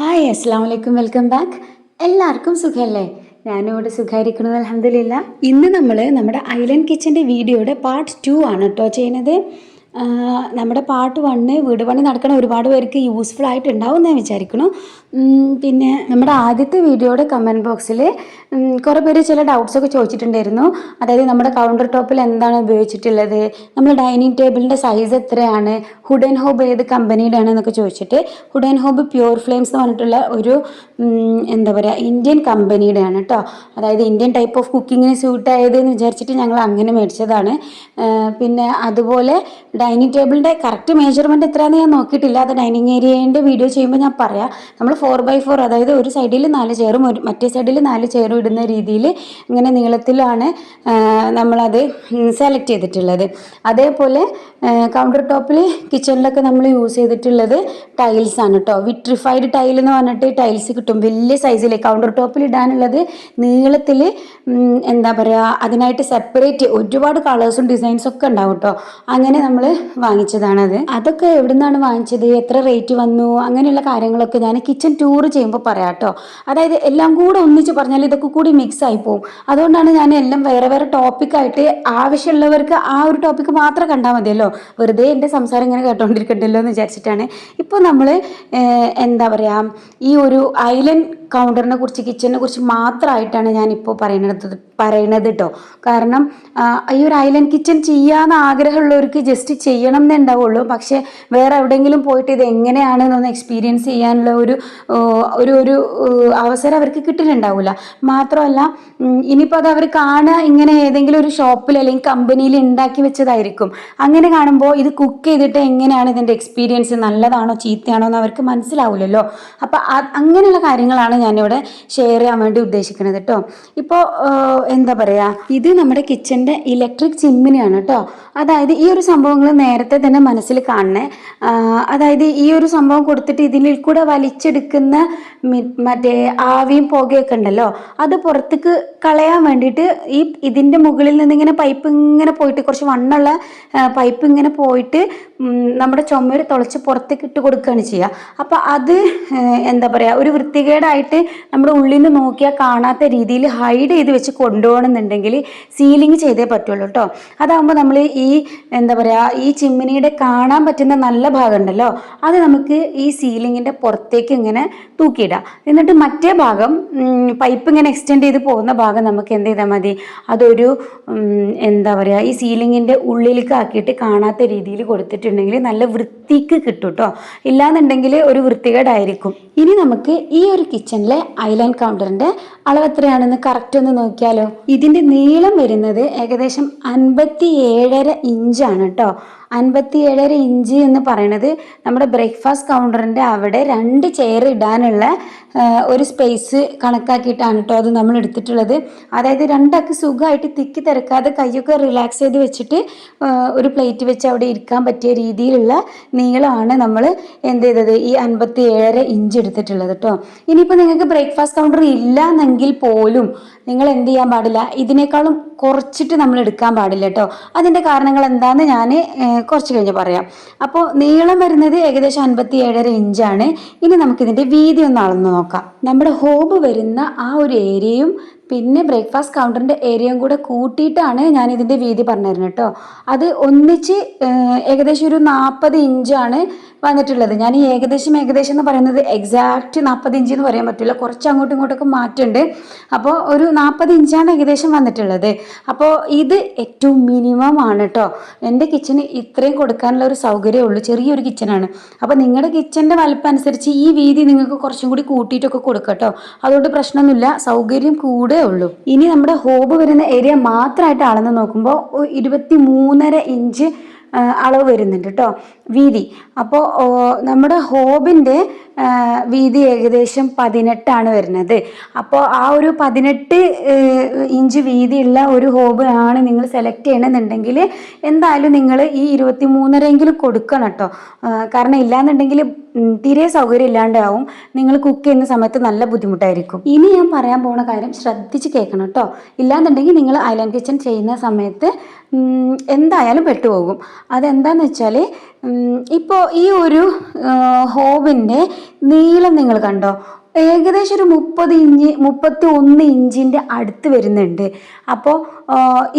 Hi അസ്സാം വലൈക്കും, welcome back. എല്ലാവർക്കും സുഖമല്ലേ? ഞാനിവിടെ സുഖമായിരിക്കുന്നത്, അൽഹംദുലില്ലാ. ഇന്ന് നമ്മൾ നമ്മുടെ ഐലൻഡ് കിച്ചൻ്റെ വീഡിയോയുടെ പാർട്ട് 2 ആണ് കേട്ടോ ചെയ്യുന്നത്. നമ്മുടെ പാർട്ട് 1 വീട് പണി നടക്കുന്ന ഒരുപാട് പേർക്ക് യൂസ്ഫുൾ ആയിട്ടുണ്ടാവും എന്ന് വിചാരിക്കുന്നു. പിന്നെ നമ്മുടെ ആദ്യത്തെ വീഡിയോയുടെ കമൻറ്റ് ബോക്സിൽ കുറേ പേര് ചില ഡൗട്ട്സൊക്കെ ചോദിച്ചിട്ടുണ്ടായിരുന്നു. അതായത് നമ്മുടെ കൗണ്ടർ ടോപ്പിൽ എന്താണ് ഉപയോഗിച്ചിട്ടുള്ളത്, നമ്മൾ ഡൈനിങ് ടേബിളിൻ്റെ സൈസ് എത്രയാണ്, ഹുഡ് ആൻഡ് ഹോബ് ഏത് കമ്പനിയുടെ ആണെന്നൊക്കെ ചോദിച്ചിട്ട്. Hood and hob pure flames എന്ന് പറഞ്ഞിട്ടുള്ള ഒരു എന്താ പറയുക ഇന്ത്യൻ കമ്പനിയുടെ ആണ് കേട്ടോ. അതായത് ഇന്ത്യൻ ടൈപ്പ് ഓഫ് കുക്കിങ്ങിന് സ്യൂട്ട് ആയതെന്ന് വിചാരിച്ചിട്ട് ഞങ്ങൾ അങ്ങനെ മേടിച്ചതാണ്. പിന്നെ അതുപോലെ ഡൈനിങ് ടേബിളിൻ്റെ കറക്റ്റ് മെഷർമെൻറ്റ് എത്രയാണെന്ന് ഞാൻ നോക്കിയിട്ടില്ല. അത് ഡൈനിങ് ഏരിയേൻ്റെ വീഡിയോ ചെയ്യുമ്പോൾ ഞാൻ പറയാം. നമ്മൾ 4x4, അതായത് ഒരു സൈഡിൽ 4 ചെയറും മറ്റേ സൈഡിൽ 4 ചെയറും ഇടുന്ന രീതിയിൽ ഇങ്ങനെ നീളത്തിലാണ് നമ്മളത് സെലക്ട് ചെയ്തിട്ടുള്ളത്. അതേപോലെ കൗണ്ടർ ടോപ്പിൽ കിച്ചണിലൊക്കെ നമ്മൾ യൂസ് ചെയ്തിട്ടുള്ളത് ടൈൽസ് ആണ് കേട്ടോ. വിട്രിഫൈഡ് ടൈൽ എന്ന് പറഞ്ഞിട്ട് ടൈൽസ് കിട്ടും വലിയ സൈസിൽ. കൗണ്ടർ ടോപ്പിൽ ഇടാനുള്ളത് നീളത്തിൽ എന്താ പറയുക, അതിനായിട്ട് സെപ്പറേറ്റ് ഒരുപാട് കളേഴ്സും ഡിസൈൻസും ഒക്കെ ഉണ്ടാവും കേട്ടോ. അങ്ങനെ നമ്മൾ വാങ്ങിച്ചതാണത്. അതൊക്കെ എവിടെ നിന്നാണ് വാങ്ങിച്ചത്, എത്ര റേറ്റ് വന്നു, അങ്ങനെയുള്ള കാര്യങ്ങളൊക്കെ ഞാൻ കിച്ചൺ ടൂർ ചെയ്യുമ്പോൾ പറയാം കേട്ടോ. അതായത് എല്ലാം കൂടെ ഒന്നിച്ച് പറഞ്ഞാൽ ഇതൊക്കെ കൂടി മിക്സ് ആയി പോകും. അതുകൊണ്ടാണ് ഞാൻ എല്ലാം വേറെ വേറെ ടോപ്പിക്കായിട്ട് ആവശ്യമുള്ളവർക്ക് ആ ഒരു ടോപ്പിക്ക് മാത്രം കണ്ടാൽ മതിയല്ലോ. വെറുതെ എൻ്റെ സംസാരം ഇങ്ങനെ കേട്ടോണ്ടിരിക്കണ്ടല്ലോ എന്ന് വിചാരിച്ചിട്ടാണ്. ഇപ്പോൾ നമ്മൾ എന്താ പറയുക, ഈ ഒരു ഐലൻഡ് കൗണ്ടറിനെ കുറിച്ച്, കിച്ചണിനെ കുറിച്ച് മാത്രമായിട്ടാണ് ഞാനിപ്പോൾ പറയണത് കേട്ടോ. കാരണം ഈ ഒരു ഐലൻഡ് കിച്ചൺ ചെയ്യാൻ ആഗ്രഹമുള്ളവർക്ക് ജസ്റ്റ് ചെയ്യണം എന്നേ ഉണ്ടാവുള്ളൂ. പക്ഷേ വേറെ എവിടെയെങ്കിലും പോയിട്ട് ഇത് എങ്ങനെയാണെന്നൊന്ന് എക്സ്പീരിയൻസ് ചെയ്യാനുള്ള ഒരു അവസരം അവർക്ക് കിട്ടുന്നുണ്ടാവില്ല. മാത്രമല്ല ഇനിയിപ്പോൾ അത് അവർ കാണുക ഇങ്ങനെ ഏതെങ്കിലും ഒരു ഷോപ്പിൽ അല്ലെങ്കിൽ കമ്പനിയിൽ ഉണ്ടാക്കി വെച്ചതായിരിക്കും. അങ്ങനെ കാണുമ്പോൾ ഇത് കുക്ക് ചെയ്തിട്ട് എങ്ങനെയാണ് ഇതിൻ്റെ എക്സ്പീരിയൻസ്, നല്ലതാണോ ചീത്തയാണോ എന്ന് അവർക്ക് മനസ്സിലാവില്ലല്ലോ. അപ്പം അങ്ങനെയുള്ള കാര്യങ്ങളാണ് ഞാനിവിടെ ഷെയർ ചെയ്യാൻ വേണ്ടി ഉദ്ദേശിക്കുന്നത് കേട്ടോ. ഇപ്പോൾ എന്താ പറയുക, ഇത് നമ്മുടെ കിച്ചൻ്റെ ഇലക്ട്രിക് ചിമ്മിനിയാണ് കേട്ടോ. അതായത് ഈ ഒരു സംഭവങ്ങൾ നേരത്തെ തന്നെ മനസ്സിൽ കാണണേ. അതായത് ഈ ഒരു സംഭവം കൊടുത്തിട്ട് ഇതിൽ കൂടെ വലിച്ചെടുക്കുന്ന മറ്റേ ആവിയും പുകയൊക്കെ ഉണ്ടല്ലോ, അത് പുറത്തേക്ക് കളയാൻ വേണ്ടിയിട്ട് ഇതിൻ്റെ മുകളിൽ നിന്ന് ഇങ്ങനെ പൈപ്പ് ഇങ്ങനെ പോയിട്ട്, കുറച്ച് വണ്ണുള്ള പൈപ്പ് ഇങ്ങനെ പോയിട്ട് നമ്മുടെ ചുമര് തുളച്ച് പുറത്തേക്ക് ഇട്ട് കൊടുക്കുകയാണ് ചെയ്യുക. അപ്പം അത് എന്താ പറയുക, ഒരു വൃത്തികേടായിട്ട് നമ്മുടെ ഉള്ളിൽ നിന്ന് നോക്കിയാൽ കാണാത്ത രീതിയിൽ ഹൈഡ് ചെയ്ത് വെച്ച് കൊണ്ടുപോകണമെന്നുണ്ടെങ്കിൽ സീലിംഗ് ചെയ്തേ പറ്റുള്ളൂ കേട്ടോ. അതാകുമ്പോൾ നമ്മൾ ഈ എന്താ പറയുക, ഈ ചിമ്മിനിയുടെ കാണാൻ പറ്റുന്ന നല്ല ഭാഗം ഉണ്ടല്ലോ, അത് നമുക്ക് ഈ സീലിങ്ങിൻ്റെ പുറത്തേക്ക് ഇങ്ങനെ തൂക്കിയിടാം. എന്നിട്ട് മറ്റേ ഭാഗം പൈപ്പ് ഇങ്ങനെ എക്സ്റ്റെൻഡ് ചെയ്ത് പോകുന്ന ഭാഗം നമുക്ക് എന്ത് ചെയ്താൽ മതി, അതൊരു എന്താ പറയുക, ഈ സീലിങ്ങിൻ്റെ ഉള്ളിലേക്ക് ആക്കിയിട്ട് കാണാത്ത രീതിയിൽ കൊടുത്തിട്ടുണ്ടെങ്കിൽ നല്ല വൃത്തിക്ക് കിട്ടും കേട്ടോ. ഇല്ലാന്നുണ്ടെങ്കിൽ ഒരു വൃത്തികേടായിരിക്കും. ഇനി നമുക്ക് ഈ ഒരു കിച്ചണിലെ ഐലൻഡ് കൗണ്ടറിൻ്റെ അളവ് എത്രയാണെന്ന് കറക്റ്റ് ഒന്ന് നോക്കിയാലോ. ഇതിൻ്റെ നീളം വരുന്നത് ഏകദേശം 57.5 ഇഞ്ചാണ് കേട്ടോ. 57.5 ഇഞ്ച് എന്ന് പറയുന്നത് നമ്മുടെ ബ്രേക്ക്ഫാസ്റ്റ് കൗണ്ടറിൻ്റെ അവിടെ 2 ചെയർ ഇടാനുള്ള ഒരു സ്പേസ് കണക്കാക്കിയിട്ടാണ് കേട്ടോ അത് നമ്മൾ എടുത്തിട്ടുള്ളത്. അതായത് രണ്ടാൾക്ക് സുഖമായിട്ട് തിക്കി തിരക്കാതെ കൈയൊക്കെ റിലാക്സ് ചെയ്ത് വെച്ചിട്ട് ഒരു പ്ലേറ്റ് വെച്ച് അവിടെ ഇരിക്കാൻ പറ്റിയ രീതിയിലുള്ള നീളമാണ് നമ്മൾ എന്ത് ചെയ്തത്, ഈ 57.5 ഇഞ്ച് എടുത്തിട്ടുള്ളത് കേട്ടോ. ഇനിയിപ്പോൾ നിങ്ങൾക്ക് ബ്രേക്ക്ഫാസ്റ്റ് കൗണ്ടർ ഇല്ല എന്നെങ്കിൽ പോലും നിങ്ങൾ എന്ത് ചെയ്യാൻ പാടില്ല, ഇതിനേക്കാളും കുറച്ചിട്ട് നമ്മൾ എടുക്കാൻ പാടില്ല കേട്ടോ. അതിൻ്റെ കാരണങ്ങൾ എന്താണെന്ന് ഞാൻ കുറച്ച് കഴിഞ്ഞ് പറയാം. അപ്പോൾ നീളം വരുന്നത് ഏകദേശം 57.5 ഇഞ്ചാണ്. ഇനി നമുക്കിതിൻ്റെ വീതി ഒന്ന് അളന്ന് നോക്കാം. നമ്മുടെ ഹോബ് വരുന്ന ആ ഒരു ഏരിയയും പിന്നെ ബ്രേക്ക്ഫാസ്റ്റ് കൗണ്ടറിൻ്റെ ഏരിയയും കൂടെ കൂട്ടിയിട്ടാണ് ഞാൻ ഇതിൻ്റെ വീതി പറഞ്ഞിരുന്നത് കേട്ടോ. അത് ഒന്നിച്ച് ഏകദേശം ഒരു 40 ഇഞ്ചാണ് വന്നിട്ടുള്ളത്. ഞാൻ ഈ ഏകദേശം എന്ന് പറയുന്നത് എക്സാക്റ്റ് 40 ഇഞ്ച് എന്ന് പറയാൻ പറ്റില്ല, കുറച്ച് അങ്ങോട്ടും ഇങ്ങോട്ടൊക്കെ മാറ്റുണ്ട്. അപ്പോൾ ഒരു 40 ഇഞ്ചാണ് ഏകദേശം വന്നിട്ടുള്ളത്. അപ്പോൾ ഇത് ഏറ്റവും മിനിമം ആണ് കേട്ടോ. എൻ്റെ കിച്ചന് ഇത്രയും കൊടുക്കാനുള്ള ഒരു സൗകര്യമേ ഉള്ളൂ, ചെറിയൊരു കിച്ചനാണ്. അപ്പോൾ നിങ്ങളുടെ കിച്ചൻ്റെ വലിപ്പം അനുസരിച്ച് ഈ വീതി നിങ്ങൾക്ക് കുറച്ചും കൂടി കൂട്ടിയിട്ടൊക്കെ കൊടുക്കാം കേട്ടോ. അതുകൊണ്ട് പ്രശ്നമൊന്നുമില്ല, സൗകര്യം കൂടെ ഉള്ളൂ. ഇനി നമ്മുടെ ഹോബ് വരുന്ന ഏരിയ മാത്രമായിട്ട് അളന്ന് നോക്കുമ്പോൾ 23.5 ഇഞ്ച് അളവ് വരുന്നുണ്ട് കേട്ടോ, വീതി. അപ്പോൾ നമ്മുടെ ഹോബിൻ്റെ വീതി ഏകദേശം 18 വരുന്നത്. അപ്പോൾ ആ ഒരു 18 ഇഞ്ച് വീതിയുള്ള ഒരു ഹോബ് ആണ് നിങ്ങൾ സെലക്ട് ചെയ്യണമെന്നുണ്ടെങ്കിൽ എന്തായാലും നിങ്ങൾ ഈ 23.5 കൊടുക്കണം കേട്ടോ. കാരണം ഇല്ലാന്നുണ്ടെങ്കിൽ തീരെ സൗകര്യം ഇല്ലാണ്ടാവും, നിങ്ങൾ കുക്ക് ചെയ്യുന്ന സമയത്ത് നല്ല ബുദ്ധിമുട്ടായിരിക്കും. ഇനി ഞാൻ പറയാൻ പോകുന്ന കാര്യം ശ്രദ്ധിച്ച് കേൾക്കണം കേട്ടോ. ഇല്ലാന്നുണ്ടെങ്കിൽ നിങ്ങൾ ഐലൻഡ് കിച്ചൺ ചെയ്യുന്ന സമയത്ത് എന്തായാലും പെട്ടുപോകും. അതെന്താണെന്ന് വെച്ചാൽ ഇപ്പോൾ ഈ ഒരു ഹോബിൻ്റെ നീളം നിങ്ങൾ കണ്ടോ? ഏകദേശം ഒരു 31 ഇഞ്ചിൻ്റെ അടുത്ത് വരുന്നുണ്ട്. അപ്പോൾ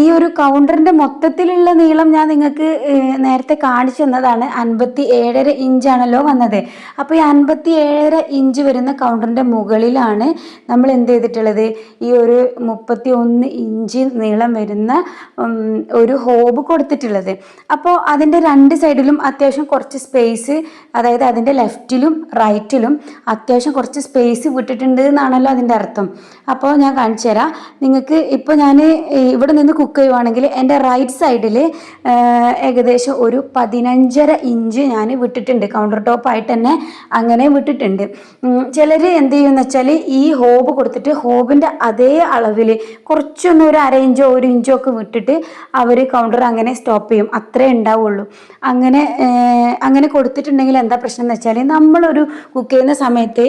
ഈ ഒരു കൗണ്ടറിൻ്റെ മൊത്തത്തിലുള്ള നീളം ഞാൻ നിങ്ങൾക്ക് നേരത്തെ കാണിച്ചു തന്നതാണ്. 57.5 ഇഞ്ചാണല്ലോ വന്നത്. അപ്പോൾ ഈ 57.5 വരുന്ന കൗണ്ടറിൻ്റെ മുകളിലാണ് നമ്മൾ എന്ത് ചെയ്തിട്ടുള്ളത്, ഈ ഒരു 31 ഇഞ്ച് നീളം വരുന്ന ഒരു ഹോബ് കൊടുത്തിട്ടുള്ളത്. അപ്പോൾ അതിൻ്റെ രണ്ട് സൈഡിലും അത്യാവശ്യം കുറച്ച് സ്പേസ്, അതായത് അതിൻ്റെ ലെഫ്റ്റിലും റൈറ്റിലും അത്യാവശ്യം കുറച്ച് സ്പേസ് വിട്ടിട്ടുണ്ട് എന്നാണല്ലോ അതിൻ്റെ അർത്ഥം. അപ്പോൾ ഞാൻ കാണിച്ചു തരാം നിങ്ങൾക്ക്. ഇപ്പോൾ ഞാൻ ഇവിടെ നിന്ന് കുക്ക് ചെയ്യുവാണെങ്കിൽ എൻ്റെ റൈറ്റ് സൈഡിൽ ഏകദേശം ഒരു 15.5 ഇഞ്ച് ഞാൻ വിട്ടിട്ടുണ്ട്. കൗണ്ടർ ടോപ്പായിട്ട് തന്നെ അങ്ങനെ വിട്ടിട്ടുണ്ട്. ചിലർ എന്ത് ചെയ്യുമെന്ന് വെച്ചാൽ ഈ ഹോബ് കൊടുത്തിട്ട് ഹോബിൻ്റെ അതേ അളവിൽ കുറച്ചൊന്നും ഒരു 1/2 ഇഞ്ചോ 1 ഇഞ്ചോ ഒക്കെ വിട്ടിട്ട് അവർ കൗണ്ടർ അങ്ങനെ സ്റ്റോപ്പ് ചെയ്യും. അത്രേ ഉണ്ടാവുള്ളൂ. അങ്ങനെ കൊടുത്തിട്ടുണ്ടെങ്കിൽ എന്താ പ്രശ്നം എന്ന് വെച്ചാൽ, നമ്മളൊരു കുക്ക് ചെയ്യുന്ന സമയത്ത്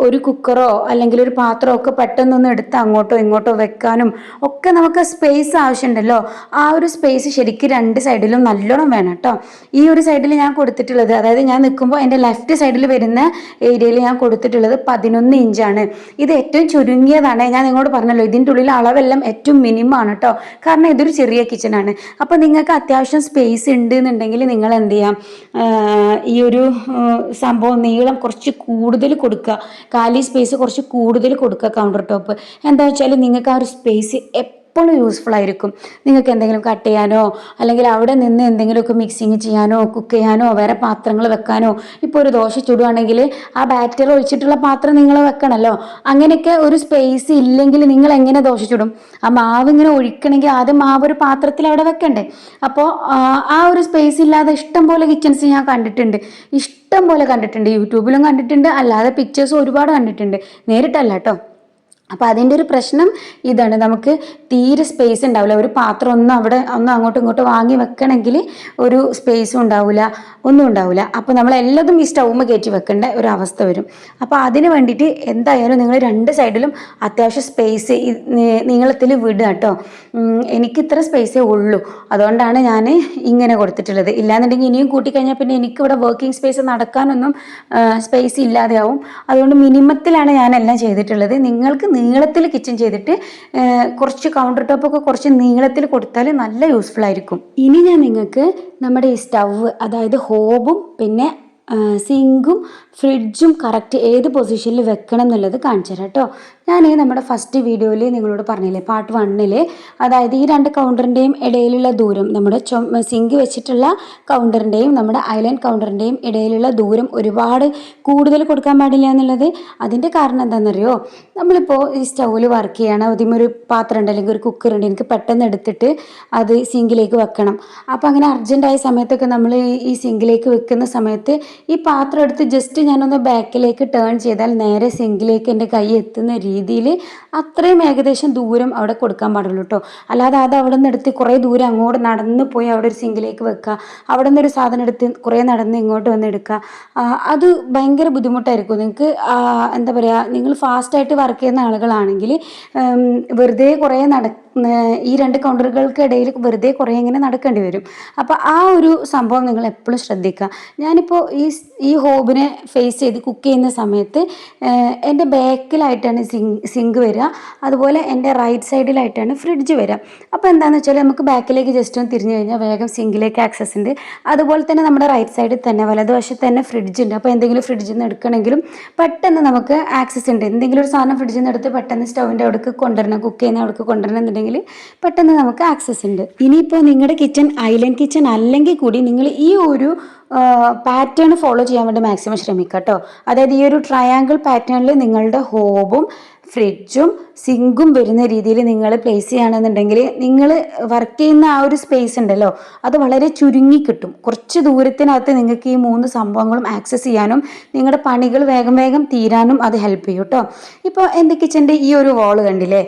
ഒരു കുക്കറോ അല്ലെങ്കിൽ ഒരു പാത്രമോ ഒക്കെ പെട്ടെന്നൊന്ന് എടുത്ത് അങ്ങോട്ടോ ഇങ്ങോട്ടോ വെക്കാനും ഒക്കെ നമുക്ക് സ്പേസ് ആവശ്യമുണ്ടല്ലോ. ആ ഒരു സ്പേസ് ശരിക്കും രണ്ട് സൈഡിലും നല്ലോണം വേണം കേട്ടോ. ഈ ഒരു സൈഡിൽ ഞാൻ കൊടുത്തിട്ടുള്ളത്, അതായത് ഞാൻ നിൽക്കുമ്പോൾ എൻ്റെ ലെഫ്റ്റ് സൈഡിൽ വരുന്ന ഏരിയയിൽ ഞാൻ കൊടുത്തിട്ടുള്ളത് 11 ഇഞ്ചാണ്. ഇത് ഏറ്റവും ചുരുങ്ങിയതാണ്. ഞാൻ നിങ്ങളോട് പറഞ്ഞല്ലോ, ഇതിൻ്റെ ഉള്ളിൽ അളവെല്ലാം ഏറ്റവും മിനിമം ആണ് കേട്ടോ. കാരണം ഇതൊരു ചെറിയ കിച്ചണാണ്. അപ്പോൾ നിങ്ങൾക്ക് അത്യാവശ്യം സ്പേസ് ഉണ്ട് എന്നുണ്ടെങ്കിൽ നിങ്ങൾ എന്ത് ചെയ്യാം, ഈ ഒരു സംഭവം നീളം കുറച്ച് കൂടുതൽ കൊടുക്കുക. കാലി സ്പേസ് കുറച്ച് കൂടുതൽ കൊടുക്കുക കൗണ്ടർ ടോപ്പ്. എന്താ വെച്ചാൽ നിങ്ങൾക്ക് ആ ഒരു സ്പേസ് എപ്പോഴും യൂസ്ഫുൾ ആയിരിക്കും. നിങ്ങൾക്ക് എന്തെങ്കിലും കട്ട് ചെയ്യാനോ അല്ലെങ്കിൽ അവിടെ നിന്ന് എന്തെങ്കിലുമൊക്കെ മിക്സിങ് ചെയ്യാനോ കുക്ക് ചെയ്യാനോ വേറെ പാത്രങ്ങൾ വെക്കാനോ. ഇപ്പോൾ ഒരു ദോശ ചുടുവാണെങ്കിൽ ആ ബാറ്റർ ഒഴിച്ചിട്ടുള്ള പാത്രം നിങ്ങൾ വെക്കണമല്ലോ. അങ്ങനെയൊക്കെ ഒരു സ്പേസ് ഇല്ലെങ്കിൽ നിങ്ങൾ എങ്ങനെ ദോശ ചുടും? ആ മാവ് ഇങ്ങനെ ഒഴിക്കണമെങ്കിൽ ആദ്യം മാവ് ഒരു പാത്രത്തിൽ അവിടെ വെക്കണ്ടേ. അപ്പോൾ ആ ഒരു സ്പേസ് ഇല്ലാതെ ഇഷ്ടം പോലെ കിച്ചൺസ് ഞാൻ കണ്ടിട്ടുണ്ട്. ഇഷ്ടം പോലെ കണ്ടിട്ടുണ്ട്. യൂട്യൂബിലും കണ്ടിട്ടുണ്ട്, അല്ലാതെ പിക്ചേഴ്സ് ഒരുപാട് കണ്ടിട്ടുണ്ട്, നേരിട്ടല്ല കേട്ടോ. അപ്പോൾ അതിൻ്റെ ഒരു പ്രശ്നം ഇതാണ്, നമുക്ക് തീരെ സ്പേസ് ഉണ്ടാവില്ല. ഒരു പാത്രം ഒന്ന് അങ്ങോട്ടും ഇങ്ങോട്ടും വാങ്ങി വെക്കണമെങ്കിൽ ഒരു സ്പേസും ഉണ്ടാവില്ല, ഒന്നും ഉണ്ടാവില്ല. അപ്പോൾ നമ്മളെല്ലതും ഈ സ്റ്റൗമ്മ കയറ്റി വെക്കേണ്ട ഒരു അവസ്ഥ വരും. അപ്പോൾ അതിന് വേണ്ടിയിട്ട് എന്തായാലും നിങ്ങൾ രണ്ട് സൈഡിലും അത്യാവശ്യം സ്പേസ് നീളത്തിൽ വിടുക കേട്ടോ. എനിക്ക് ഇത്ര സ്പേസേ ഉള്ളൂ, അതുകൊണ്ടാണ് ഞാൻ ഇങ്ങനെ കൊടുത്തിട്ടുള്ളത്. ഇല്ലാന്നുണ്ടെങ്കിൽ ഇനിയും കൂട്ടിക്കഴിഞ്ഞാൽ പിന്നെ എനിക്കിവിടെ വർക്കിംഗ് സ്പേസ് നടക്കാനൊന്നും സ്പേസ് ഇല്ലാതെയാവും. അതുകൊണ്ട് മിനിമത്തിലാണ് ഞാനെല്ലാം ചെയ്തിട്ടുള്ളത്. നിങ്ങൾക്ക് നീളത്തിൽ കിച്ചൺ ചെയ്തിട്ട് കുറച്ച് കൗണ്ടർ ടോപ്പൊക്കെ കുറച്ച് നീളത്തിൽ കൊടുത്താൽ നല്ല യൂസ്ഫുൾ ആയിരിക്കും. ഇനി ഞാൻ നിങ്ങൾക്ക് നമ്മുടെ ഈ സ്റ്റൗവ്, അതായത് ഹോബും പിന്നെ സിങ്കും ഫ്രിഡ്ജും കറക്റ്റ് ഏത് പൊസിഷനിൽ വെക്കണം എന്നുള്ളത് കാണിച്ചു തരാം കേട്ടോ. ഞാൻ നമ്മുടെ ഫസ്റ്റ് വീഡിയോയിൽ നിങ്ങളോട് പറഞ്ഞില്ലേ, പാർട്ട് 1ൽ, അതായത് ഈ രണ്ട് കൗണ്ടറിൻ്റെയും ഇടയിലുള്ള ദൂരം, നമ്മുടെ സിങ്ക് വെച്ചിട്ടുള്ള കൗണ്ടറിൻ്റെയും നമ്മുടെ ഐലൻഡ് കൗണ്ടറിൻ്റെയും ഇടയിലുള്ള ദൂരം ഒരുപാട് കൂടുതൽ കൊടുക്കാൻ പാടില്ല എന്നുള്ളത്. അതിൻ്റെ കാരണം എന്താണെന്നറിയോ? നമ്മളിപ്പോൾ ഈ സ്റ്റൗവിൽ വർക്ക് ചെയ്യണം, ആദ്യം ഒരു പാത്രം ഉണ്ട് അല്ലെങ്കിൽ ഒരു കുക്കർ ഉണ്ട്, എനിക്ക് പെട്ടെന്ന് എടുത്തിട്ട് അത് സിങ്കിലേക്ക് വെക്കണം. അപ്പോൾ അങ്ങനെ അർജൻറ്റായ സമയത്തൊക്കെ നമ്മൾ ഈ സിങ്കിലേക്ക് വെക്കുന്ന സമയത്ത് ഈ പാത്രം എടുത്ത് ജസ്റ്റ് ഞാനൊന്ന് ബാക്കിലേക്ക് ടേൺ ചെയ്താൽ നേരെ സിങ്കിലേക്ക് എൻ്റെ കൈ എത്തുന്ന രീതിയിൽ അത്രയും ഏകദേശം ദൂരം അവിടെ കൊടുക്കാൻ പാടുള്ളൂ കേട്ടോ. അല്ലാതെ അത് അവിടെ നിന്ന് എടുത്ത് കുറേ ദൂരം അങ്ങോട്ട് നടന്ന് പോയി അവിടെ ഒരു സിങ്കിലേക്ക് വെക്കുക, അവിടെ നിന്നൊരു സാധനം എടുത്ത് കുറേ നടന്ന് ഇങ്ങോട്ട് വന്ന് എടുക്കുക, അത് ഭയങ്കര ബുദ്ധിമുട്ടായിരിക്കും നിങ്ങൾക്ക്. എന്താ പറയുക, നിങ്ങൾ ഫാസ്റ്റായിട്ട് വർക്ക് ചെയ്യുന്ന ആളുകളാണെങ്കിൽ വെറുതെ കുറേ ഈ രണ്ട് കൗണ്ടറുകൾക്ക് ഇടയിൽ വെറുതെ കുറേ ഇങ്ങനെ നടക്കേണ്ടി വരും. അപ്പോൾ ആ ഒരു സംഭവം നിങ്ങൾ എപ്പോഴും ശ്രദ്ധിക്കുക. ഞാനിപ്പോൾ ഈ ഹോബിനെ ഫേസ് ചെയ്ത് കുക്ക് ചെയ്യുന്ന സമയത്ത് എൻ്റെ ബാക്കിലായിട്ടാണ് സിങ്ക് വരിക, അതുപോലെ എൻ്റെ റൈറ്റ് സൈഡിലായിട്ടാണ് ഫ്രിഡ്ജ് വരിക. അപ്പോൾ എന്താണെന്ന് വെച്ചാൽ നമുക്ക് ബാക്കിലേക്ക് ജസ്റ്റ് ഒന്ന് തിരിഞ്ഞു കഴിഞ്ഞാൽ വേഗം സിങ്കിലേക്ക് ആക്സസ് ഉണ്ട്. അതുപോലെ തന്നെ നമ്മുടെ റൈറ്റ് സൈഡിൽ തന്നെ വലതുവശത്ത് തന്നെ ഫ്രിഡ്ജ് ഉണ്ട്. അപ്പോൾ എന്തെങ്കിലും ഫ്രിഡ്ജിൽ നിന്ന് എടുക്കണമെങ്കിലും പെട്ടെന്ന് നമുക്ക് ആക്സസ് ഉണ്ട്. എന്തെങ്കിലും ഒരു സാധനം ഫ്രിഡ്ജിൽ നിന്ന് എടുത്ത് പെട്ടെന്ന് സ്റ്റൗവിൻ്റെ അവിടേക്ക് കൊണ്ടുവരണം, കുക്ക് ചെയ്യുന്ന അവിടേക്ക് കൊണ്ടുവരണം എന്നുണ്ടെങ്കിൽ പെട്ടെന്ന് നമുക്ക് ആക്സസ് ഉണ്ട്. ഇനിയിപ്പോൾ നിങ്ങളുടെ കിച്ചൺ ഐലൻഡ് കിച്ചൺ അല്ലെങ്കിൽ കൂടി നിങ്ങൾ ഈ ഒരു പാറ്റേൺ ഫോളോ ചെയ്യാൻ വേണ്ടി മാക്സിമം ശ്രമിക്കുക കേട്ടോ. അതായത് ഈ ഒരു ട്രയാങ്കിൾ പാറ്റേണിൽ നിങ്ങളുടെ ഹോബും ഫ്രിഡ്ജും സിങ്കും വരുന്ന രീതിയിൽ നിങ്ങൾ പ്ലേസ് ചെയ്യുകയാണെന്നുണ്ടെങ്കിൽ നിങ്ങൾ വർക്ക് ചെയ്യുന്ന ആ ഒരു സ്പേസ് ഉണ്ടല്ലോ, അത് വളരെ ചുരുങ്ങി കിട്ടും. കുറച്ച് ദൂരത്തിനകത്ത് നിങ്ങൾക്ക് ഈ 3 സംഭവങ്ങളും ആക്സസ് ചെയ്യാനും നിങ്ങളുടെ പണികൾ വേഗം വേഗം തീരാനും അത് ഹെൽപ്പ് ചെയ്യും കേട്ടോ. ഇപ്പോൾ എൻ്റെ കിച്ചൻ്റെ ഈ ഒരു വാള് കണ്ടില്ലേ,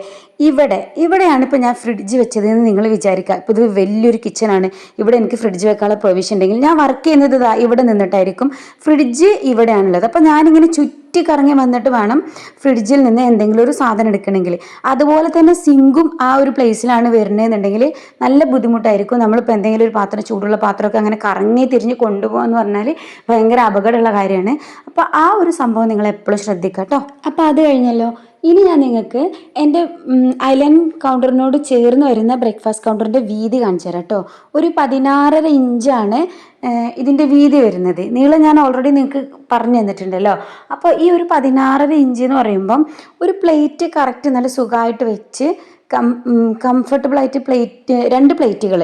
ഇവിടെയാണ് ഇപ്പോൾ ഞാൻ ഫ്രിഡ്ജ് വെച്ചതെന്ന് നിങ്ങൾ വിചാരിക്കുക. ഇപ്പോൾ ഇത് വലിയൊരു കിച്ചണാണ്, ഇവിടെ എനിക്ക് ഫ്രിഡ്ജ് വെക്കാനുള്ള പ്രൊവിഷൻ ഉണ്ടെങ്കിൽ ഞാൻ വർക്ക് ചെയ്യുന്നത് ഇവിടെ നിന്നിട്ടായിരിക്കും. ഫ്രിഡ്ജ് ഇവിടെയാണുള്ളത്. അപ്പോൾ ഞാനിങ്ങനെ ചുറ്റിക്കറങ്ങി വന്നിട്ട് വേണം ഫ്രിഡ്ജിൽ നിന്ന് എന്തെങ്കിലും ഒരു സാധനം എടുക്കണമെങ്കിൽ. അതുപോലെ തന്നെ സിങ്കും ആ ഒരു പ്ലേസിലാണ് വരുന്നതെന്നുണ്ടെങ്കിൽ നല്ല ബുദ്ധിമുട്ടായിരിക്കും. നമ്മളിപ്പോൾ എന്തെങ്കിലും ഒരു പാത്രം, ചൂടുള്ള പാത്രമൊക്കെ അങ്ങനെ കറങ്ങി തിരിഞ്ഞ് കൊണ്ടുപോകാന്ന് പറഞ്ഞാൽ ഭയങ്കര അപകടമുള്ള കാര്യമാണ്. അപ്പോൾ ആ ഒരു സംഭവം നിങ്ങൾ എപ്പോഴും ശ്രദ്ധിക്കുക കേട്ടോ. അപ്പോൾ അത് കഴിഞ്ഞല്ലോ. ഇനി ഞാൻ നിങ്ങൾക്ക് എൻ്റെ ഐലൻഡ് കൗണ്ടറിനോട് ചേർന്ന് വരുന്ന ബ്രേക്ക്ഫാസ്റ്റ് കൗണ്ടറിൻ്റെ വീതി കാണിച്ചു തരാം കേട്ടോ. ഒരു 16.5 ഇഞ്ചാണ് ഇതിൻ്റെ വീതി വരുന്നത്. നീളം ഞാൻ ഓൾറെഡി നിങ്ങൾക്ക് പറഞ്ഞു തന്നിട്ടുണ്ടല്ലോ. അപ്പോൾ ഈ ഒരു 16.5 ഇഞ്ച് എന്ന് പറയുമ്പം ഒരു പ്ലേറ്റ് കറക്റ്റ് നല്ല സുഖമായിട്ട് വെച്ച് കംഫർട്ടബിൾ ആയിട്ട് രണ്ട് പ്ലേറ്റുകൾ,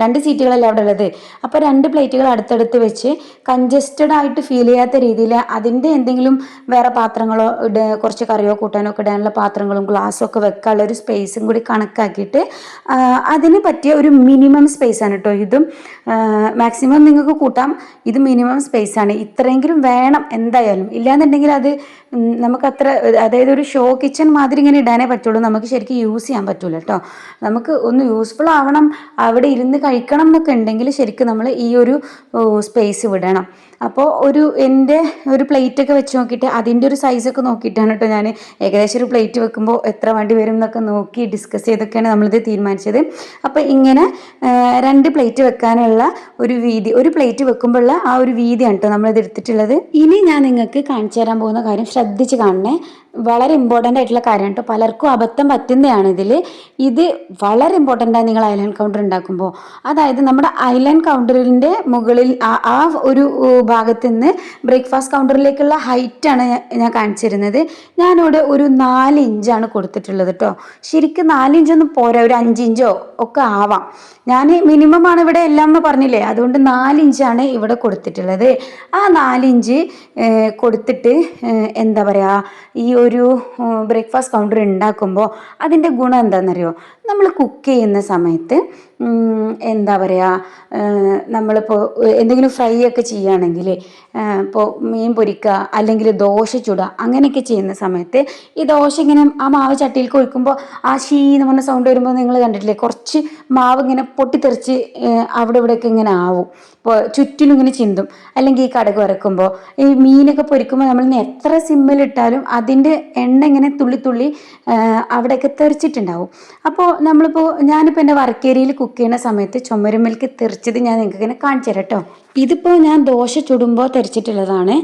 2 സീറ്റുകളല്ലേ അവിടെ ഉള്ളത്. അപ്പോൾ 2 പ്ലേറ്റുകൾ അടുത്തടുത്ത് വെച്ച് കൺജസ്റ്റഡ് ആയിട്ട് ഫീൽ ചെയ്യാത്ത രീതിയിൽ അതിൻ്റെ എന്തെങ്കിലും വേറെ പാത്രങ്ങളോ കുറച്ച് കറിയോ കൂട്ടാനോ ഒക്കെ ഇടാനുള്ള പാത്രങ്ങളും ഗ്ലാസ്സും ഒക്കെ വെക്കാനുള്ള ഒരു സ്പേസും കൂടി കണക്കാക്കിയിട്ട് അതിന് പറ്റിയ ഒരു മിനിമം സ്പേസാണ് കേട്ടോ ഇതും. മാക്സിമം നിങ്ങൾക്ക് കൂട്ടാം, ഇത് മിനിമം സ്പേസാണ്. ഇത്രയെങ്കിലും വേണം എന്തായാലും. ഇല്ലാന്നുണ്ടെങ്കിൽ അത് നമുക്കത്ര, അതായത് ഒരു ഷോ കിച്ചൺ മാതിരി ഇങ്ങനെ ഇടാനേ പറ്റുള്ളൂ, നമുക്ക് ശരിക്കും യൂസ് ചെയ്യാൻ പറ്റൂല കേട്ടോ. നമുക്ക് ഒന്ന് യൂസ്ഫുൾ ആവണം, അവിടെ ഇരുന്ന് കഴിക്കണം എന്നൊക്കെ ഉണ്ടെങ്കിൽ ശരിക്കും നമ്മൾ ഈ ഒരു സ്പേസ് വിടണം. അപ്പോൾ എൻ്റെ ഒരു പ്ലേറ്റൊക്കെ വെച്ച് നോക്കിയിട്ട് അതിൻ്റെ ഒരു സൈസൊക്കെ നോക്കിയിട്ടാണ് കേട്ടോ ഞാൻ ഏകദേശം ഒരു പ്ലേറ്റ് വെക്കുമ്പോൾ എത്ര വേണ്ടി വരും എന്നൊക്കെ നോക്കി ഡിസ്കസ് ചെയ്തൊക്കെയാണ് നമ്മളിത് തീരുമാനിച്ചത്. അപ്പോൾ ഇങ്ങനെ 2 പ്ലേറ്റ് വെക്കാനുള്ള ഒരു വീതി, ഒരു പ്ലേറ്റ് വെക്കുമ്പോഴുള്ള ആ ഒരു വീതിയാണ് കേട്ടോ നമ്മളിത് എടുത്തിട്ടുള്ളത്. ഇനി ഞാൻ നിങ്ങൾക്ക് കാണിച്ചു തരാൻ പോകുന്ന കാര്യം ശ്രദ്ധിച്ച് കാണണേ. വളരെ ഇമ്പോർട്ടൻ്റ് ആയിട്ടുള്ള കാര്യമാണ് കേട്ടോ. പലർക്കും അബദ്ധം പറ്റുന്നതാണ് ഇതിൽ. ഇത് വളരെ ഇമ്പോർട്ടൻ്റ് ആണ് നിങ്ങൾ ഐലൻഡ് കൗണ്ടർ ഉണ്ടാക്കുമ്പോൾ. അതായത് നമ്മുടെ ഐലൻഡ് കൗണ്ടറിൻ്റെ മുകളിൽ ആ ഒരു ഭാഗത്ത് നിന്ന് ബ്രേക്ക്ഫാസ്റ്റ് കൗണ്ടറിലേക്കുള്ള ഹൈറ്റാണ് ഞാൻ കാണിച്ചിരുന്നത്. ഞാനിവിടെ ഒരു 4 ഇഞ്ചാണ് കൊടുത്തിട്ടുള്ളത് കേട്ടോ. ശരിക്കും 4 ഇഞ്ചൊന്നും പോരാ, ഒരു 5 ഇഞ്ചോ ഒക്കെ ആവാം. ഞാൻ മിനിമം ആണ് ഇവിടെ എല്ലാം എന്ന് പറഞ്ഞില്ലേ, അതുകൊണ്ട് 4 ഇഞ്ചാണ് ഇവിടെ കൊടുത്തിട്ടുള്ളത്. ആ 4 ഇഞ്ച് കൊടുത്തിട്ട് എന്താ പറയുക, ഈ ഒരു ബ്രേക്ക്ഫാസ്റ്റ് കൗണ്ടർ ഉണ്ടാക്കുമ്പോൾ അതിൻ്റെ ഗുണം എന്താണെന്നറിയോ? നമ്മൾ കുക്ക് ചെയ്യുന്ന സമയത്ത് എന്താ പറയുക, നമ്മളിപ്പോൾ എന്തെങ്കിലും ഫ്രൈ ഒക്കെ ചെയ്യുകയാണെങ്കിൽ, ഇപ്പോൾ മീൻ പൊരിക്കുക അല്ലെങ്കിൽ ദോശ ചുടുക അങ്ങനെയൊക്കെ ചെയ്യുന്ന സമയത്ത് ഈ ദോശ ഇങ്ങനെ ആ മാവ് ചട്ടിയിലേക്ക് ഒഴിക്കുമ്പോൾ ആ എന്ന് പറഞ്ഞ സൗണ്ട് വരുമ്പോൾ നിങ്ങൾ കണ്ടിട്ടില്ലേ, കുറച്ച് മാവ് ഇങ്ങനെ പൊട്ടിത്തെറിച്ച് അവിടെ ഇവിടെയൊക്കെ ഇങ്ങനെ ആവും. ഇപ്പോൾ ചുറ്റിനും ഇങ്ങനെ ചിന്തും. അല്ലെങ്കിൽ ഈ കടുക് വറക്കുമ്പോൾ ഈ മീനൊക്കെ പൊരിക്കുമ്പോൾ നമ്മൾ എത്ര സിമ്മിലിട്ടാലും അതിൻ്റെ എണ്ണ ഇങ്ങനെ തുള്ളി തുള്ളി അവിടെയൊക്കെ തെറിച്ചിട്ടുണ്ടാവും. അപ്പോൾ ഞാനിപ്പോൾ എൻ്റെ വർക്കേരിയയിൽ കുക്ക് ചെയ്യുന്ന സമയത്ത് ചുമരുമ്മേലേക്ക് തെറിച്ചത് ഞാൻ നിങ്ങൾക്ക് ഇങ്ങനെ കാണിച്ചു തരാം കേട്ടോ. ഇതിപ്പോൾ ഞാൻ ദോശ ചുടുമ്പോൾ തെറിച്ചിട്ടുള്ളതാണ്.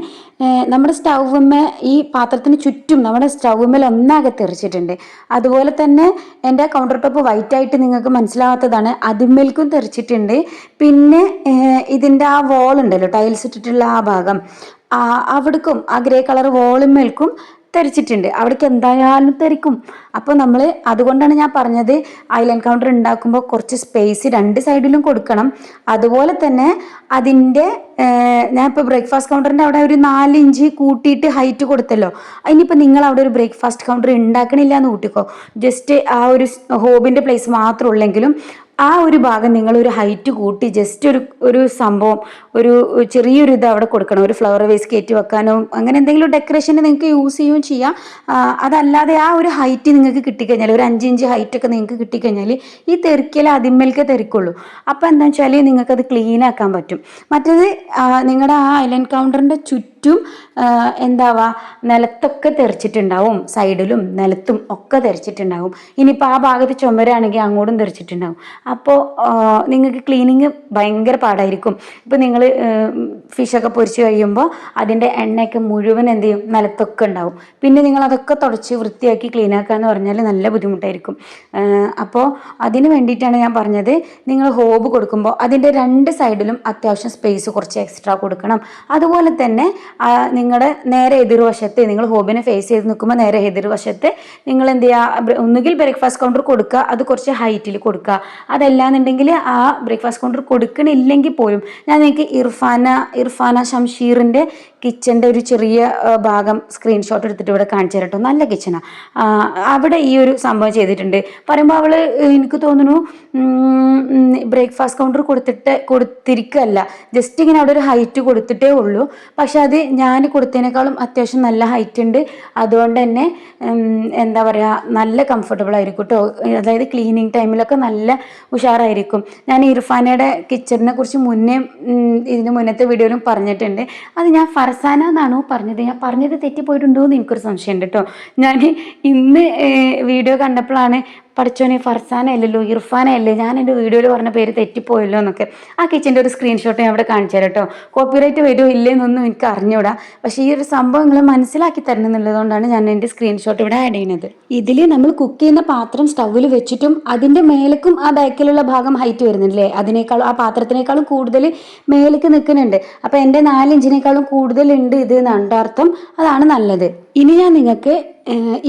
നമ്മുടെ സ്റ്റൗവിന്മേൽ ഈ പാത്രത്തിന് ചുറ്റും നമ്മുടെ സ്റ്റൗവിന്മേൽ ഒന്നാകെ തെറിച്ചിട്ടുണ്ട്. അതുപോലെ തന്നെ എൻ്റെ കൗണ്ടർ ടോപ്പ് വൈറ്റായിട്ട് നിങ്ങൾക്ക് മനസ്സിലാവാത്തതാണ്, അതിന്മേൽക്കും തെറിച്ചിട്ടുണ്ട്. പിന്നെ ഇതിൻ്റെ ആ വോൾ ഉണ്ടല്ലോ, ടൈൽസ് ഇട്ടിട്ടുള്ള ആ ഭാഗം, അവിടേക്കും ആ ഗ്രേ കളർ വോളിന്മേൽക്കും തെറിച്ചിട്ടുണ്ട്. അവിടേക്ക് എന്തായാലും തെറിക്കും. അപ്പോൾ നമ്മൾ അതുകൊണ്ടാണ് ഞാൻ പറഞ്ഞത് ഐലൻഡ് കൗണ്ടർ ഉണ്ടാക്കുമ്പോൾ കുറച്ച് സ്പേസ് 2 സൈഡിലും കൊടുക്കണം. അതുപോലെ തന്നെ അതിൻ്റെ ഞാൻ ഇപ്പോൾ ബ്രേക്ക്ഫാസ്റ്റ് കൗണ്ടറിൻ്റെ അവിടെ ഒരു 4 ഇഞ്ച് കൂട്ടിയിട്ട് ഹൈറ്റ് കൊടുത്തല്ലോ. ഇനിയിപ്പോൾ നിങ്ങൾ അവിടെ ഒരു ബ്രേക്ക്ഫാസ്റ്റ് കൗണ്ടർ ഉണ്ടാക്കണില്ല എന്ന് കൂട്ടിക്കോ, ജസ്റ്റ് ആ ഒരു ഹോബിൻ്റെ പ്ലേസ് മാത്രമേ ഉള്ളെങ്കിലും ആ ഒരു ഭാഗം നിങ്ങളൊരു ഹൈറ്റ് കൂട്ടി ജസ്റ്റ് ഒരു സംഭവം, ഒരു ചെറിയൊരു ഇത് അവിടെ കൊടുക്കണം. ഒരു ഫ്ലവർ വേസ് കയറ്റി വെക്കാനോ അങ്ങനെ എന്തെങ്കിലും ഡെക്കറേഷന് നിങ്ങൾക്ക് യൂസ് ചെയ്യുകയും ചെയ്യാം. അതല്ലാതെ ആ ഒരു ഹൈറ്റ് നിങ്ങൾക്ക് കിട്ടിക്കഴിഞ്ഞാൽ, ഒരു 5 ഇഞ്ച് ഹൈറ്റൊക്കെ നിങ്ങൾക്ക് കിട്ടിക്കഴിഞ്ഞാൽ ഈ തെറിക്കൽ അതിന്മേൽക്കേ തെറിക്കുള്ളൂ. അപ്പോൾ എന്താ വെച്ചാൽ നിങ്ങൾക്കത് ക്ലീൻ ആക്കാൻ പറ്റും. മറ്റേത് നിങ്ങളുടെ ആ ഐലൻഡ് കൗണ്ടറിൻ്റെ ചുറ്റും എന്താവാ നിലത്തൊക്കെ തെറിച്ചിട്ടുണ്ടാവും, സൈഡിലും നിലത്തും ഒക്കെ തെറിച്ചിട്ടുണ്ടാവും. ഇനിയിപ്പോൾ ആ ഭാഗത്ത് ചുമരാണെങ്കിൽ അങ്ങോട്ടും തെറിച്ചിട്ടുണ്ടാവും. അപ്പോൾ നിങ്ങൾക്ക് ക്ലീനിങ് ഭയങ്കര പാടായിരിക്കും. ഇപ്പോൾ നിങ്ങൾ ഫിഷൊക്കെ പൊരിച്ച് കഴിയുമ്പോൾ അതിൻ്റെ എണ്ണയൊക്കെ മുഴുവൻ എന്ത് ചെയ്യും, നിലത്തൊക്കെ ഉണ്ടാവും. പിന്നെ നിങ്ങൾ അതൊക്കെ തുടച്ച് വൃത്തിയാക്കി ക്ലീൻ ആക്കുക എന്ന് പറഞ്ഞാൽ നല്ല ബുദ്ധിമുട്ടായിരിക്കും. അപ്പോൾ അതിന് വേണ്ടിയിട്ടാണ് ഞാൻ പറഞ്ഞത്, നിങ്ങൾ ഹോബ് കൊടുക്കുമ്പോൾ അതിൻ്റെ 2 സൈഡിലും അത്യാവശ്യം സ്പേസ് കുറച്ച് എക്സ്ട്രാ കൊടുക്കണം. അതുപോലെ തന്നെ നിങ്ങളുടെ നേരെ എതിർവശത്ത്, നിങ്ങൾ ഹോബിനെ ഫേസ് ചെയ്ത് നിൽക്കുമ്പോൾ നേരെ എതിർവശത്ത് നിങ്ങൾ എന്ത് ചെയ്യുക, ഒന്നുകിൽ ബ്രേക്ക്ഫാസ്റ്റ് കൗണ്ടർ കൊടുക്കുക, അത് കുറച്ച് ഹൈറ്റിൽ കൊടുക്കുക. അതല്ലാന്നുണ്ടെങ്കിൽ ആ ബ്രേക്ക്ഫാസ്റ്റ് കൗണ്ടർ കൊടുക്കണില്ലെങ്കിൽ പോലും ഞാൻ നിങ്ങൾക്ക് ഇർഫാന ഷംഷീറിൻ്റെ കിച്ചൻ്റെ ഒരു ചെറിയ ഭാഗം സ്ക്രീൻഷോട്ട് എടുത്തിട്ട് ഇവിടെ കാണിച്ചു തരട്ടോ. നല്ല കിച്ചനാണ്. അവിടെ ഈ ഒരു സംഭവം ചെയ്തിട്ടുണ്ട്. പറയുമ്പോൾ അവൾ എനിക്ക് തോന്നുന്നു ബ്രേക്ക്ഫാസ്റ്റ് കൗണ്ടർ കൊടുത്തിരിക്കുകയല്ല, ജസ്റ്റ് ഇങ്ങനെ അവിടെ ഒരു ഹൈറ്റ് കൊടുത്തിട്ടേ ഉള്ളൂ. പക്ഷെ അത് ഞാൻ കൊടുത്തതിനേക്കാളും അത്യാവശ്യം നല്ല ഹൈറ്റ് ഉണ്ട്. അതുകൊണ്ട് തന്നെ എന്താ പറയുക, നല്ല കംഫർട്ടബിൾ ആയിരിക്കും കേട്ടോ. അതായത് ക്ലീനിങ് ടൈമിലൊക്കെ നല്ല ഉഷാറായിരിക്കും. ഞാൻ ഇർഫാനയുടെ കിച്ചണിനെ കുറിച്ച് ഇതിന് മുന്നത്തെ വീഡിയോയിലും പറഞ്ഞിട്ടുണ്ട്. അത് ഞാൻ ഫർസാന എന്നാണോ പറഞ്ഞത്? ഞാൻ പറഞ്ഞത് തെറ്റിപ്പോയിട്ടുണ്ടോ എന്ന് എനിക്കൊരു സംശയമുണ്ട് കേട്ടോ. ഞാൻ ഇന്ന് വീഡിയോ കണ്ടപ്പോഴാണ് പഠിച്ചോനെ ഫർസാന അല്ലല്ലോ ഇർഫാന അല്ലേ, ഞാൻ എൻ്റെ വീഡിയോയിൽ പറഞ്ഞ പേര് തെറ്റിപ്പോയല്ലോ എന്നൊക്കെ. ആ കിച്ചൻ്റെ ഒരു സ്ക്രീൻഷോട്ട് ഞാൻ അവിടെ കാണിച്ചു തരാം കേട്ടോ. കോപ്പിറൈറ്റ് വരുമോ ഇല്ലേന്നൊന്നും എനിക്ക് അറിഞ്ഞൂടാ, പക്ഷേ ഈ ഒരു സംഭവം നിങ്ങൾ മനസ്സിലാക്കി തരണം എന്നുള്ളതുകൊണ്ടാണ് ഞാൻ എൻ്റെ സ്ക്രീൻഷോട്ട് ഇവിടെ ആഡ് ചെയ്യുന്നത്. ഇതിൽ നമ്മൾ കുക്ക് ചെയ്യുന്ന പാത്രം സ്റ്റൗവിൽ വെച്ചിട്ടും അതിൻ്റെ മേലേക്കും ആ ബാക്കിലുള്ള ഭാഗം ഹൈറ്റ് വരുന്നില്ലേ, അതിനേക്കാളും ആ പാത്രത്തിനേക്കാളും കൂടുതൽ മേലേക്ക് നിൽക്കുന്നുണ്ട്. അപ്പോൾ എൻ്റെ 4 ഇഞ്ചിനേക്കാളും കൂടുതലുണ്ട് ഇത് എന്നാണ് അർത്ഥം. അതാണ് നല്ലത്. ഇനി ഞാൻ നിങ്ങൾക്ക്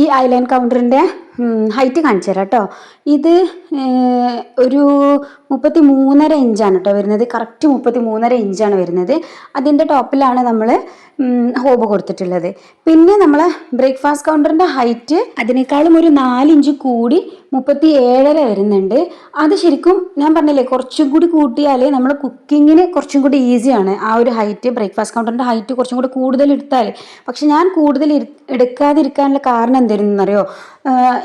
ഈ ഐലൈൻ കൗണ്ടറിൻ്റെ ഹൈറ്റ് കാണിച്ചു തരാം കേട്ടോ. ഇത് ഒരു 33.5 ഇഞ്ചാണ് കേട്ടോ വരുന്നത്. കറക്റ്റ് 33.5 ഇഞ്ചാണ് വരുന്നത്. അതിൻ്റെ ടോപ്പിലാണ് നമ്മൾ ഹോബ് കൊടുത്തിട്ടുള്ളത്. പിന്നെ നമ്മൾ ബ്രേക്ക്ഫാസ്റ്റ് കൗണ്ടറിൻ്റെ ഹൈറ്റ് അതിനേക്കാളും ഒരു 4 ഇഞ്ച് കൂടി 37.5 വരുന്നുണ്ട്. അത് ശരിക്കും ഞാൻ പറഞ്ഞില്ലേ, കുറച്ചും കൂടി കൂട്ടിയാൽ നമ്മൾ കുക്കിങ്ങിന് കുറച്ചും കൂടി ഈസിയാണ്. ആ ഒരു ഹൈറ്റ് ബ്രേക്ക്ഫാസ്റ്റ് കൗണ്ടറിൻ്റെ ഹൈറ്റ് കുറച്ചും കൂടി കൂടുതൽ എടുത്താൽ. പക്ഷെ ഞാൻ കൂടുതൽ എടുക്കാതിരിക്കാനുള്ള കാരണം എന്തായിരുന്നു എന്നറിയോ?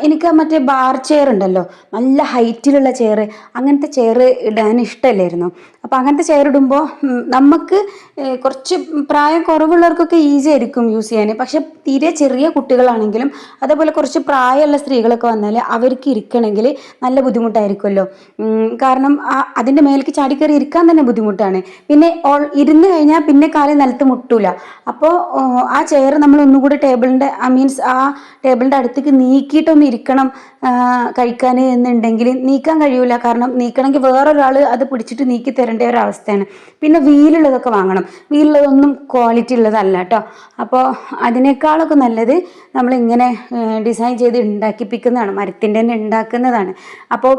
എനിക്ക് മറ്റേ ബാർ ചെയർ ഉണ്ടല്ലോ, നല്ല ഹൈറ്റിലുള്ള ചെയർ, അങ്ങനത്തെ ചെയർ ഇടാൻ ഇഷ്ടമല്ലായിരുന്നു. അപ്പോൾ അങ്ങനത്തെ ചെയർ ഇടുമ്പോൾ നമുക്ക് കുറച്ച് പ്രായം കുറവുള്ളവർക്കൊക്കെ ഈസി ആയിരിക്കും യൂസ് ചെയ്യാൻ. പക്ഷെ തീരെ ചെറിയ കുട്ടികളാണെങ്കിലും അതേപോലെ കുറച്ച് പ്രായമുള്ള സ്ത്രീകളൊക്കെ വന്നാൽ അവർക്ക് ഇരിക്കണമെങ്കിൽ നല്ല ബുദ്ധിമുട്ടായിരിക്കുമല്ലോ. കാരണം അതിൻ്റെ മേലേക്ക് ചാടിക്കയറി ഇരിക്കാൻ തന്നെ ബുദ്ധിമുട്ടാണ്. പിന്നെ ഇരുന്ന് കഴിഞ്ഞാൽ പിന്നെ കാല് നിലത്ത് മുട്ടൂല. അപ്പോൾ ആ ചെയർ നമ്മൾ ഒന്നുകൂടി ടേബിളിൻ്റെ ആ ടേബിളിൻ്റെ അടുത്തേക്ക് നീക്കിയിട്ടൊന്ന് ഇരിക്കണം കഴിക്കാൻ എന്നുണ്ടെങ്കിൽ നീക്കാൻ കഴിയൂല. കാരണം നീക്കണമെങ്കിൽ വേറൊരാൾ അത് പിടിച്ചിട്ട് നീക്കി തരേണ്ട ഒരവസ്ഥയാണ്. പിന്നെ വീലുള്ളതൊക്കെ വാങ്ങണം. വീലുള്ളതൊന്നും ക്വാളിറ്റി ഉള്ളതല്ല കേട്ടോ. അപ്പോൾ അതിനേക്കാളൊക്കെ നല്ലത് നമ്മളിങ്ങനെ ഡിസൈൻ ചെയ്ത് ഉണ്ടാക്കിപ്പിക്കുന്നതാണ്, മരത്തിൻ്റെ തന്നെ ഉണ്ടാക്കുന്നതാണ്. അപ്പോൾ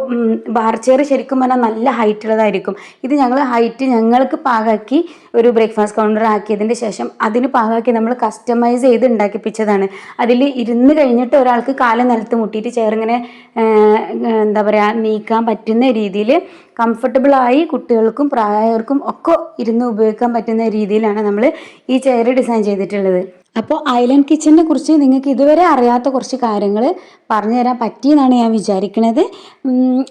ബാർ ചെയർ ശരിക്കും പറഞ്ഞാൽ നല്ല ഹൈറ്റ് ഉള്ളതായിരിക്കും. ഇത് ഞങ്ങൾ ഹൈറ്റ് ഞങ്ങൾക്ക് പാകാക്കി ഒരു ബ്രേക്ക്ഫാസ്റ്റ് കൗണ്ടർ ആക്കിയതിൻ്റെ ശേഷം അതിന് പാകാക്കി നമ്മൾ കസ്റ്റമൈസ് ചെയ്ത് ഉണ്ടാക്കിപ്പിച്ചതാണ്. അതിൽ ഇരുന്ന് കഴിഞ്ഞിട്ട് ഒരാൾക്ക് കാലം നിലത്ത് മുട്ടിയിട്ട് ചെയർ ഇങ്ങനെ എന്താ പറയുക നീക്കാൻ പറ്റുന്ന രീതിയിൽ കംഫർട്ടബിളായി കുട്ടികൾക്കും പ്രായവർക്കും ഒക്കെ ഇരുന്ന് ഉപയോഗിക്കാൻ പറ്റുന്ന രീതിയിലാണ് നമ്മൾ ഈ ചെയർ ഡിസൈൻ ചെയ്തിട്ടുള്ളത്. അപ്പോൾ ഐലൻഡ് കിച്ചണിനെ കുറിച്ച് നിങ്ങൾക്ക് ഇതുവരെ അറിയാത്ത കുറച്ച് കാര്യങ്ങൾ പറഞ്ഞു തരാൻ പറ്റിയെന്നാണ് ഞാൻ വിചാരിക്കുന്നത്.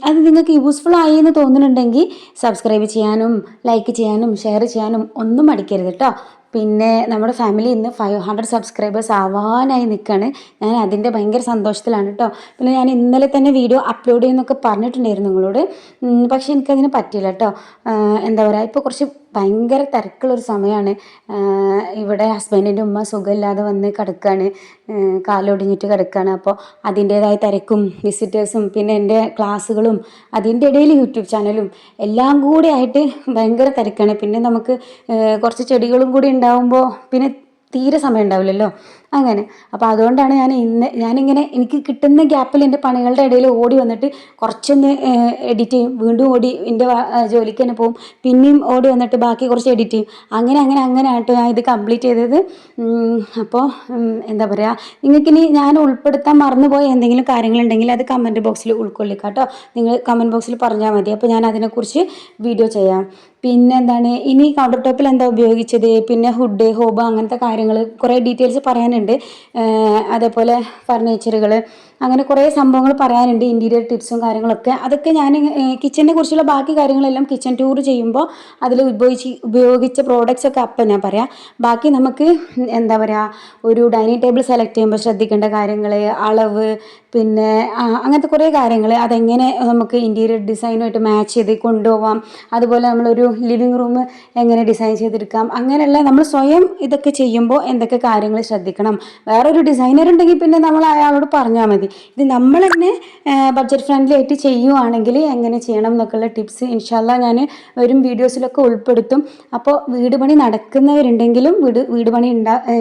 അത് നിങ്ങൾക്ക് യൂസ്ഫുൾ ആയി എന്ന് തോന്നുന്നുണ്ടെങ്കിൽ സബ്സ്ക്രൈബ് ചെയ്യാനും ലൈക്ക് ചെയ്യാനും ഷെയർ ചെയ്യാനും ഒന്നും മടിക്കരുത് കേട്ടോ. പിന്നെ നമ്മുടെ ഫാമിലി ഇന്ന് 500 സബ്സ്ക്രൈബേഴ്സ് ആവാനായി നിൽക്കുകയാണ്. ഞാൻ അതിൻ്റെ ഭയങ്കര സന്തോഷത്തിലാണ് കേട്ടോ. പിന്നെ ഞാൻ ഇന്നലെ തന്നെ വീഡിയോ അപ്ലോഡ് ചെയ്യുന്നൊക്കെ പറഞ്ഞിട്ടുണ്ടായിരുന്നു നിങ്ങളോട്, പക്ഷെ എനിക്കതിന് പറ്റിയില്ല കേട്ടോ. എന്താ പറയുക, ഇപ്പോൾ കുറച്ച് ഭയങ്കര തിരക്കുള്ളൊരു സമയമാണ്. ഇവിടെ ഹസ്ബൻഡിൻ്റെ ഉമ്മ സുഖമില്ലാതെ വന്ന് കിടക്കുകയാണ്, കാലൊടിഞ്ഞിട്ട് കിടക്കുകയാണ്. അപ്പോൾ അതിൻ്റേതായ തിരക്കും വിസിറ്റേഴ്സും പിന്നെ എൻ്റെ ക്ലാസ്സുകളും അതിൻ്റെ ഇടയിൽ യൂട്യൂബ് ചാനലും എല്ലാം കൂടി ആയിട്ട് ഭയങ്കര തിരക്കാണ്. പിന്നെ നമുക്ക് കുറച്ച് ചെടികളും കൂടി ഉണ്ടാകുമ്പോൾ പിന്നെ തീരെ സമയം ഉണ്ടാവില്ലല്ലോ അങ്ങനെ. അപ്പോൾ അതുകൊണ്ടാണ് ഞാനിങ്ങനെ എനിക്ക് കിട്ടുന്ന ഗ്യാപ്പിൽ എൻ്റെ പണികളുടെ ഇടയിൽ ഓടി വന്നിട്ട് കുറച്ചൊന്ന് എഡിറ്റ് ചെയ്യും, വീണ്ടും ഓടി എൻ്റെ ജോലിക്ക് തന്നെ പോകും, പിന്നെയും ഓടി വന്നിട്ട് ബാക്കി കുറച്ച് എഡിറ്റ് ചെയ്യും. അങ്ങനെ ആയിട്ട് ഞാൻ ഇത് കംപ്ലീറ്റ് ചെയ്തത്. അപ്പോൾ എന്താ പറയുക, നിങ്ങൾക്കിനി ഞാൻ ഉൾപ്പെടുത്താൻ മറന്നുപോയ എന്തെങ്കിലും കാര്യങ്ങളുണ്ടെങ്കിൽ അത് കമൻറ്റ് ബോക്സിൽ ഉൾക്കൊള്ളിക്കാം കേട്ടോ. നിങ്ങൾ കമൻറ്റ് ബോക്സിൽ പറഞ്ഞാൽ മതി, അപ്പോൾ ഞാൻ അതിനെക്കുറിച്ച് വീഡിയോ ചെയ്യാം. പിന്നെ എന്താണ്, ഇനി കൗണ്ടർ ടോപ്പിൽ എന്താ ഉപയോഗിച്ചത്, പിന്നെ ഹുഡ് ഹോബ് അങ്ങനത്തെ കാര്യങ്ങൾ കുറേ ഡീറ്റെയിൽസ് പറയാനുണ്ട്. അതേപോലെ ഫർണിച്ചറുകൾ അങ്ങനെ കുറേ സംഭവങ്ങൾ പറയാനുണ്ട്, ഇൻറ്റീരിയർ ടിപ്സും കാര്യങ്ങളൊക്കെ. അതൊക്കെ ഞാൻ കിച്ചണിനെ കുറിച്ചുള്ള ബാക്കി കാര്യങ്ങളെല്ലാം കിച്ചൺ ടൂർ ചെയ്യുമ്പോൾ അതിൽ ഉപയോഗിച്ച പ്രോഡക്റ്റ്സ് ഒക്കെ അപ്പം ഞാൻ പറയാം. ബാക്കി നമുക്ക് എന്താ പറയുക, ഒരു ഡൈനിങ് ടേബിൾ സെലക്ട് ചെയ്യുമ്പോൾ ശ്രദ്ധിക്കേണ്ട കാര്യങ്ങൾ, അളവ്, പിന്നെ അങ്ങനത്തെ കുറേ കാര്യങ്ങൾ, അതെങ്ങനെ നമുക്ക് ഇൻറ്റീരിയർ ഡിസൈനുമായിട്ട് മാച്ച് ചെയ്ത് കൊണ്ടുപോകാം, അതുപോലെ നമ്മളൊരു ലിവിങ് റൂം എങ്ങനെ ഡിസൈൻ ചെയ്തെടുക്കാം, അങ്ങനെയുള്ള നമ്മൾ സ്വയം ഇതൊക്കെ ചെയ്യുമ്പോൾ എന്തൊക്കെ കാര്യങ്ങൾ ശ്രദ്ധിക്കണം. വേറൊരു ഡിസൈനർ ഉണ്ടെങ്കിൽ പിന്നെ നമ്മൾ അയാളോട് പറഞ്ഞാൽ മതി. ഇത് നമ്മൾ തന്നെ ബഡ്ജറ്റ് ഫ്രണ്ട്ലി ആയിട്ട് ചെയ്യുവാണെങ്കിൽ എങ്ങനെ ചെയ്യണം എന്നൊക്കെയുള്ള ടിപ്സ് ഇൻഷാല്ലാ ഞാൻ വരും വീഡിയോസിലൊക്കെ ഉൾപ്പെടുത്തും. അപ്പോൾ വീട് പണി നടക്കുന്നവരുണ്ടെങ്കിലും വീട് പണി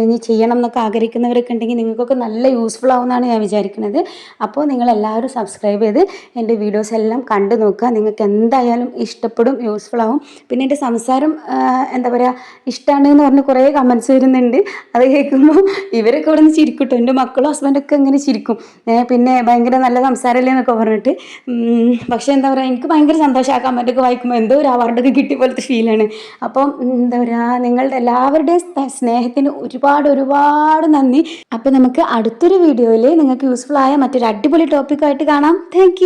ഇനി ചെയ്യണം എന്നൊക്കെ ആഗ്രഹിക്കുന്നവരൊക്കെ ഉണ്ടെങ്കിൽ നിങ്ങൾക്കൊക്കെ നല്ല യൂസ്ഫുൾ ആവുമെന്നാണ് ഞാൻ വിചാരിക്കുന്നത്. അപ്പോൾ നിങ്ങളെല്ലാവരും സബ്സ്ക്രൈബ് ചെയ്ത് എൻ്റെ വീഡിയോസ് എല്ലാം കണ്ടു നോക്കുക. നിങ്ങൾക്ക് എന്തായാലും ഇഷ്ടപ്പെടും, യൂസ്ഫുൾ ആവും. പിന്നെ എൻ്റെ സംസാരം എന്താ പറയുക, ഇഷ്ടമാണ് എന്ന് പറഞ്ഞ് കുറേ കമൻറ്റ്സ് വരുന്നുണ്ട്. അത് കേൾക്കുമ്പോൾ ഇവരൊക്കെ ഇവിടെ നിന്ന് ചിരിക്കും കേട്ടോ. എൻ്റെ മക്കളും ഹസ്ബൻഡൊക്കെ ഇങ്ങനെ ചിരിക്കും, പിന്നെ ഭയങ്കര നല്ല സംസാരമല്ലേ എന്നൊക്കെ പറഞ്ഞിട്ട്. പക്ഷേ എന്താ പറയുക, എനിക്ക് ഭയങ്കര സന്തോഷം. ആ കമൻറ്റൊക്കെ വായിക്കുമ്പോൾ എന്തോ ഒരു അവാർഡൊക്കെ കിട്ടിയ പോലത്തെ ഫീലാണ്. അപ്പം എന്താ പറയുക, നിങ്ങളുടെ എല്ലാവരുടെയും സ്നേഹത്തിന് ഒരുപാട് നന്ദി. അപ്പോൾ നമുക്ക് അടുത്തൊരു വീഡിയോയിൽ നിങ്ങൾക്ക് യൂസ്ഫുൾ ആയ മറ്റൊരു അടിപൊളി ടോപ്പിക്കായിട്ട് കാണാം. താങ്ക്